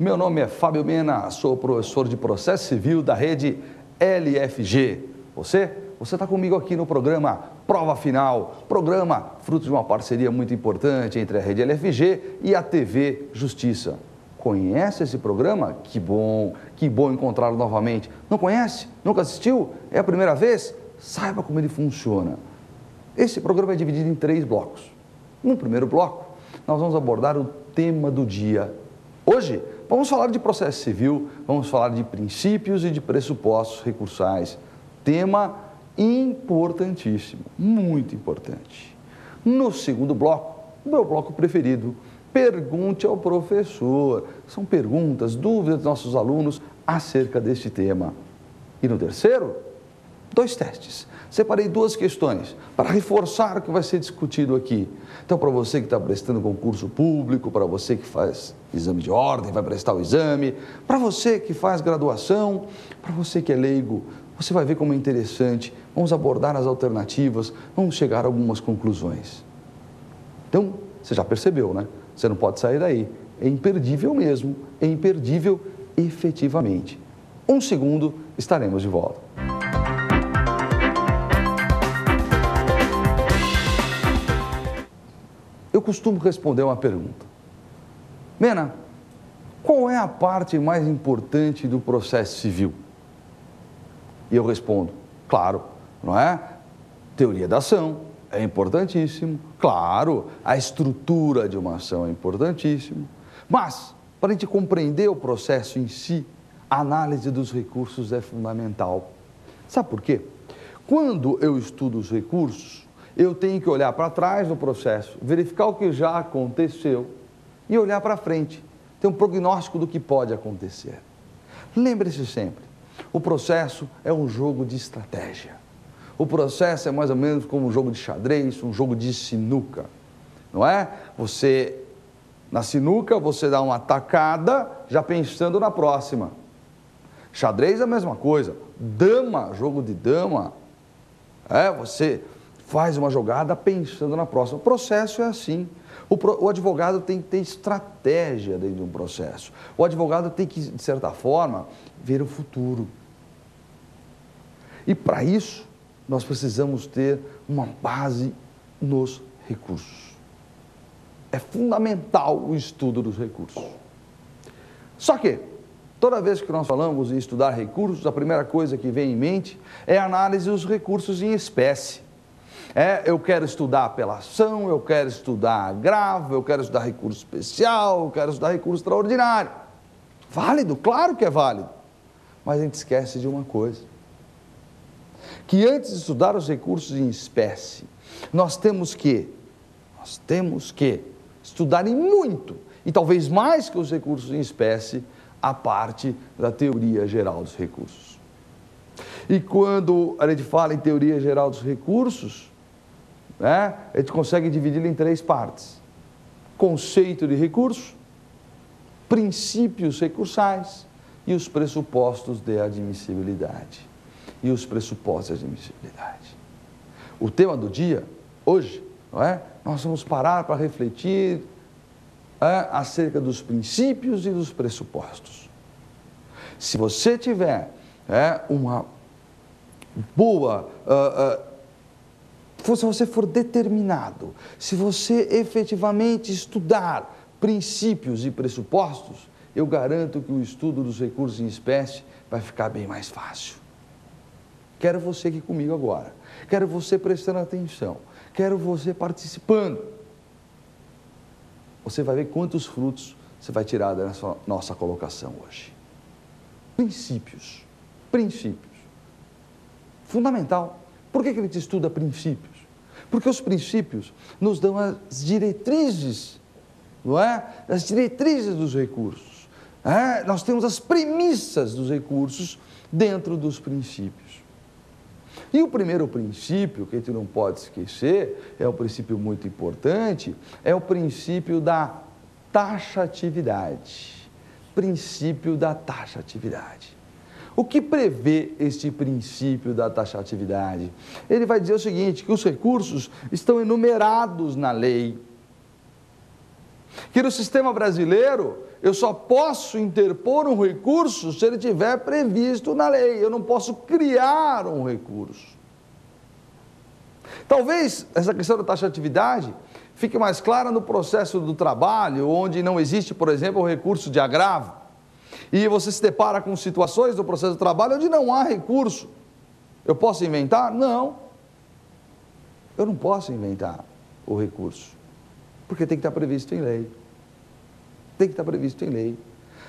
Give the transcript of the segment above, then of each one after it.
Meu nome é Fábio Mena, sou professor de Processo Civil da rede LFG. Você está comigo aqui no programa Prova Final, programa fruto de uma parceria muito importante entre a rede LFG e a TV Justiça. Conhece esse programa? Que bom encontrá-lo novamente. Não conhece? Nunca assistiu? É a primeira vez? Saiba como ele funciona. Esse programa é dividido em 3 blocos. No primeiro bloco, nós vamos abordar o tema do dia. Hoje, vamos falar de processo civil, vamos falar de princípios e de pressupostos recursais. Tema importantíssimo, muito importante. No segundo bloco, o meu bloco preferido, pergunte ao professor. São perguntas, dúvidas dos nossos alunos acerca deste tema. E no terceiro, 2 testes. Separei 2 questões para reforçar o que vai ser discutido aqui. Então, para você que está prestando concurso público, para você que faz exame de ordem, vai prestar o exame, para você que faz graduação, para você que é leigo, você vai ver como é interessante. Vamos abordar as alternativas, vamos chegar a algumas conclusões. Então, você já percebeu, né? Você não pode sair daí. É imperdível mesmo, é imperdível efetivamente. 1 segundo, estaremos de volta. Eu costumo responder uma pergunta. Mena, qual é a parte mais importante do processo civil? E eu respondo, claro, não é? Teoria da ação é importantíssimo, claro, a estrutura de uma ação é importantíssimo, mas para a gente compreender o processo em si, a análise dos recursos é fundamental. Sabe por quê? Quando eu estudo os recursos, eu tenho que olhar para trás do processo, verificar o que já aconteceu e olhar para frente, ter um prognóstico do que pode acontecer. Lembre-se sempre, o processo é um jogo de estratégia. O processo é mais ou menos como um jogo de xadrez, um jogo de sinuca, não é? Na sinuca, você dá uma tacada já pensando na próxima. Xadrez é a mesma coisa. Dama, jogo de dama, você faz uma jogada pensando na próxima. O processo é assim. O advogado tem que ter estratégia dentro de um processo. O advogado tem que, de certa forma, ver o futuro. E para isso, nós precisamos ter uma base nos recursos. É fundamental o estudo dos recursos. Só que, toda vez que nós falamos em estudar recursos, a primeira coisa que vem em mente é a análise dos recursos em espécie. Eu quero estudar apelação, eu quero estudar agravo, eu quero estudar recurso especial, eu quero estudar recurso extraordinário. Válido? Claro que é válido. Mas a gente esquece de uma coisa. Que antes de estudar os recursos em espécie, nós temos que estudar em muito, e talvez mais que os recursos em espécie, a parte da teoria geral dos recursos. E quando a gente fala em teoria geral dos recursos, a gente consegue dividi-lo em 3 partes. Conceito de recurso, princípios recursais e os pressupostos de admissibilidade. O tema do dia, hoje, nós vamos parar para refletir acerca dos princípios e dos pressupostos. Se você tiver uma boa... se você for determinado, se você efetivamente estudar princípios e pressupostos, eu garanto que o estudo dos recursos em espécie vai ficar bem mais fácil. Quero você aqui comigo agora, quero você prestando atenção, quero você participando. Você vai ver quantos frutos você vai tirar dessa nossa colocação hoje. Princípios. Fundamental. Por que a gente estuda princípios? Porque os princípios nos dão as diretrizes, não é? As diretrizes dos recursos. Nós temos as premissas dos recursos dentro dos princípios. E o primeiro princípio, que a gente não pode esquecer, é um princípio muito importante, é o princípio da taxatividade. Princípio da taxatividade. O que prevê este princípio da taxatividade? Ele vai dizer o seguinte, que os recursos estão enumerados na lei. Que no sistema brasileiro eu só posso interpor um recurso se ele estiver previsto na lei, eu não posso criar um recurso. Talvez essa questão da taxatividade fique mais clara no processo do trabalho, onde não existe, por exemplo, o recurso de agravo, e você se depara com situações do processo do trabalho onde não há recurso. Eu posso inventar? Não. Eu não posso inventar o recurso, porque tem que estar previsto em lei. Tem que estar previsto em lei.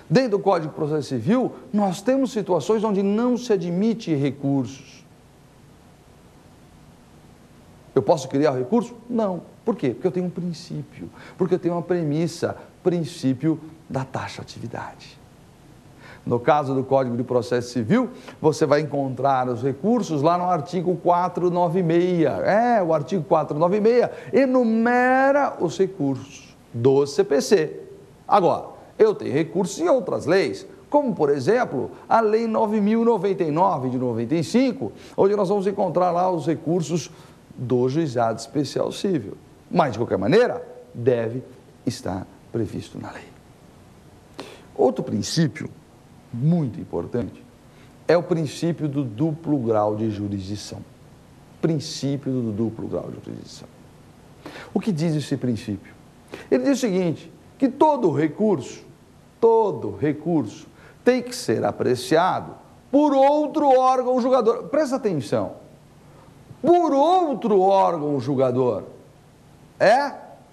Dentro do Código de Processo Civil, nós temos situações onde não se admite recursos. Eu posso criar o recurso? Não. Por quê? Porque eu tenho um princípio, porque eu tenho uma premissa, princípio da taxatividade. No caso do Código de Processo Civil, você vai encontrar os recursos lá no artigo 496. O artigo 496 enumera os recursos do CPC. Agora, eu tenho recursos em outras leis, como, por exemplo, a Lei 9.099 de 95, onde nós vamos encontrar lá os recursos do Juizado Especial Civil. Mas, de qualquer maneira, deve estar previsto na lei. Outro princípio muito importante é o princípio do duplo grau de jurisdição. Princípio do duplo grau de jurisdição. O que diz esse princípio? Ele diz o seguinte, que todo recurso tem que ser apreciado por outro órgão julgador. Presta atenção. Por outro órgão julgador.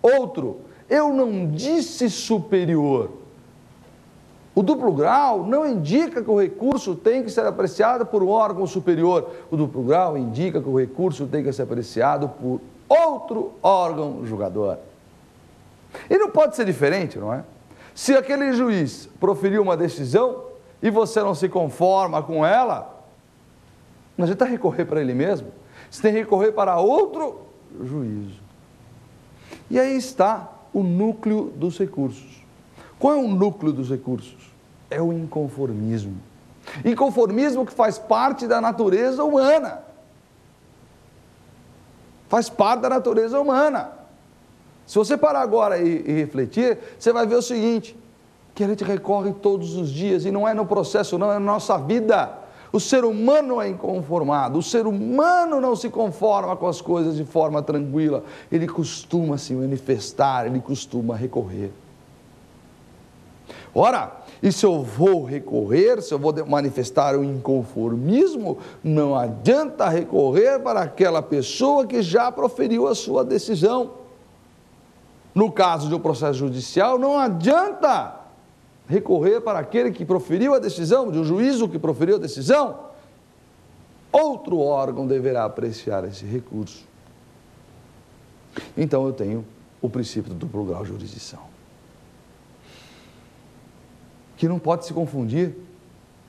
Outro. Eu não disse superior. O duplo grau não indica que o recurso tem que ser apreciado por um órgão superior. O duplo grau indica que o recurso tem que ser apreciado por outro órgão julgador. E não pode ser diferente, não é? Se aquele juiz proferiu uma decisão e você não se conforma com ela, não adianta recorrer para ele mesmo. Você tem que recorrer para outro juízo. E aí está o núcleo dos recursos. Qual é o núcleo dos recursos? É o inconformismo. Inconformismo que faz parte da natureza humana. Faz parte da natureza humana. Se você parar agora e refletir, você vai ver o seguinte, que a gente recorre todos os dias, e não é no processo, não é na nossa vida. O ser humano é inconformado, o ser humano não se conforma com as coisas de forma tranquila, ele costuma se manifestar, ele costuma recorrer. Ora, e se eu vou recorrer, se eu vou manifestar o inconformismo, não adianta recorrer para aquela pessoa que já proferiu a sua decisão. No caso de um processo judicial, não adianta recorrer para aquele que proferiu a decisão, de um juízo que proferiu a decisão. Outro órgão deverá apreciar esse recurso. Então eu tenho o princípio do duplo grau de jurisdição, que não pode se confundir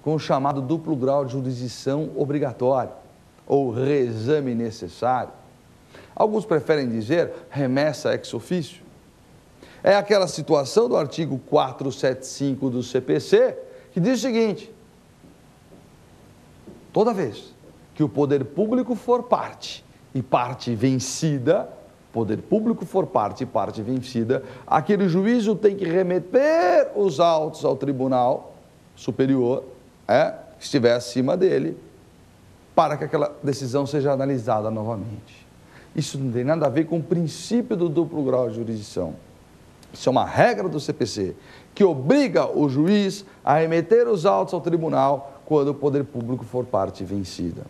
com o chamado duplo grau de jurisdição obrigatório, ou reexame necessário. Alguns preferem dizer remessa ex officio. É aquela situação do artigo 475 do CPC, que diz o seguinte, toda vez que o poder público for parte e parte vencida, poder público for parte e parte vencida, aquele juízo tem que remeter os autos ao tribunal superior, que estiver acima dele, para que aquela decisão seja analisada novamente. Isso não tem nada a ver com o princípio do duplo grau de jurisdição. Isso é uma regra do CPC, que obriga o juiz a remeter os autos ao tribunal quando o poder público for parte vencida.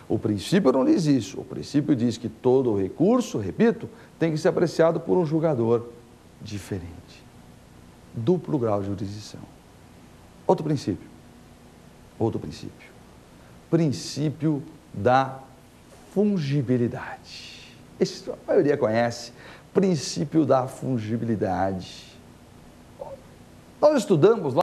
O princípio não diz isso. O princípio diz que todo recurso, repito, tem que ser apreciado por um julgador diferente. Duplo grau de jurisdição. Outro princípio. Princípio da fungibilidade. Esse a maioria conhece. Princípio da fungibilidade. Nós estudamos lá